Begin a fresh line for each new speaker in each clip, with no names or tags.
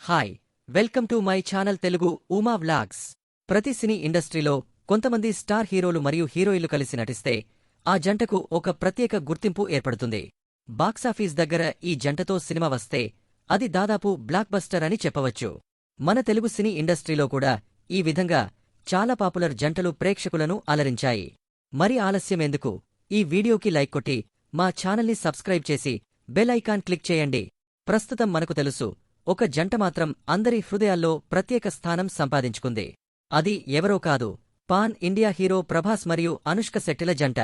Hi welcome to my channel Telugu Uma vlogs. ప్రతి సినీ ఇండస్ట్రీలో కొంతమంది స్టార్ హీరోలు మరియు హీరోయిన్లు కలిసి నటిస్తే ఆ జంటకు ఒక ప్రత్యేక గుర్తింపు ఏర్పడుతుంది. బాక్సాఫీస్ దగ్గర ఈ జంటతో సినిమా వస్తే అది దాదాపు బ్లాక్ బస్టర్ అని చెప్పవచ్చు. మన తెలుగు సినీ ఇండస్ట్రీలో కూడా ఈ విధంగా చాలా పాపులర్ జంటలు ప్రేక్షకులను అలరించాయి. మరి ఆలస్యమెందుకు, ఈ వీడియోకి లైక్ కొట్టి మా ఛానల్ని సబ్స్క్రైబ్ చేసి బెల్ ఐకాన్ క్లిక్ చేయండి. ప్రస్తుతం మనకు తెలుసు, ఒక జంట మాత్రం అందరి హృదయాల్లో ప్రత్యేక స్థానం సంపాదించుకుంది. అది ఎవరో కాదు, పాన్ ఇండియా హీరో ప్రభాస్ మరియు అనుష్క శెట్టిల జంట.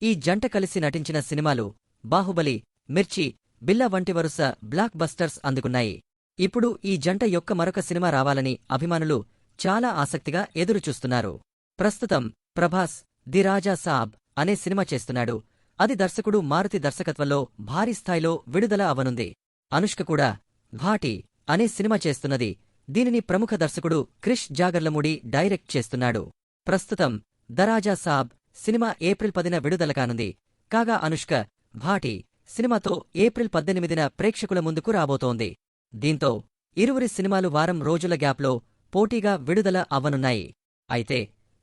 ఈ జంట కలిసి నటించిన సినిమాలు బాహుబలి, మిర్చి, బిల్లా వంటి వరుస బ్లాక్ బస్టర్స్ అందుకున్నాయి. ఇప్పుడు ఈ జంట యొక్క మరొక సినిమా రావాలని అభిమానులు చాలా ఆసక్తిగా ఎదురుచూస్తున్నారు. ప్రస్తుతం ప్రభాస్ ది రాజా సాబ్ అనే సినిమా చేస్తున్నాడు. అది దర్శకుడు మారుతి దర్శకత్వంలో భారీ స్థాయిలో విడుదల అవనుంది. అనుష్క కూడా ఘాటి అనే సినిమా చేస్తున్నది. దీనిని ప్రముఖ దర్శకుడు క్రిష్ జాగర్లమూడి డైరెక్ట్ చేస్తున్నాడు. ప్రస్తుతం the Raja Saab cinema April 10న విడుదల కానుంది. కాగా అనుష్క ఘాటి సినిమాతో ఏప్రిల్ 18న ప్రేక్షకుల ముందుకు రాబోతోంది. దీంతో ఇరువురి సినిమాలు వారం రోజుల గ్యాప్లో పోటీగా విడుదల అవ్వనున్నాయి. అయితే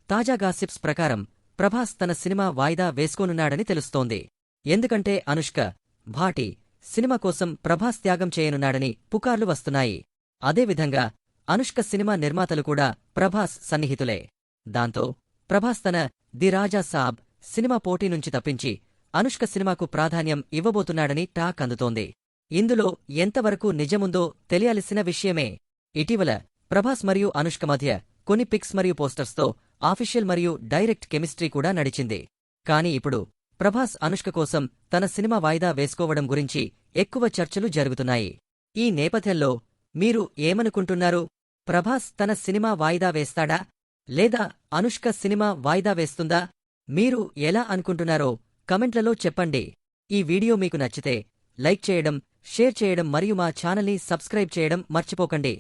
తాజా గాసిప్స్ ప్రకారం ప్రభాస్ తన సినిమా వాయిదా వేసుకోనున్నాడని తెలుస్తోంది. ఎందుకంటే అనుష్క ఘాటి సినిమా కోసం ప్రభాస్ త్యాగం చేయనున్నాడని పుకార్లు వస్తున్నాయి. అదేవిధంగా అనుష్క సినిమా నిర్మాతలు కూడా ప్రభాస్ సన్నిహితులే. దాంతో ప్రభాస్ తన ది రాజా సాబ్ సినిమా పోటీ నుంచి తప్పించి అనుష్క సినిమాకు ప్రాధాన్యం ఇవ్వబోతున్నాడని టాక్ అందుతోంది. ఇందులో ఎంతవరకు నిజముందో తెలియాల్సిన విషయమే. ఇటీవల ప్రభాస్ మరియు అనుష్క మధ్య కొన్ని పిక్స్ మరియు పోస్టర్స్తో ఆఫీషియల్ మరియు డైరెక్ట్ కెమిస్ట్రీ కూడా నడిచింది. కాని ఇప్పుడు ప్రభాస్ అనుష్క కోసం తన సినిమా వాయిదా వేసుకోవడం గురించి ఎక్కువ చర్చలు జరుగుతున్నాయి. ఈ నేపథ్యంలో మీరు ఏమనుకుంటున్నారు? ప్రభాస్ తన సినిమా వాయిదా వేస్తాడా, లేదా అనుష్క సినిమా వాయిదా వేస్తుందా? మీరు ఎలా అనుకుంటున్నారో కమెంట్లలో చెప్పండి. ఈ వీడియో మీకు నచ్చితే లైక్ చేయడం, షేర్ చేయడం మరియు మా ఛానల్ని సబ్స్క్రైబ్ చేయడం మర్చిపోకండి.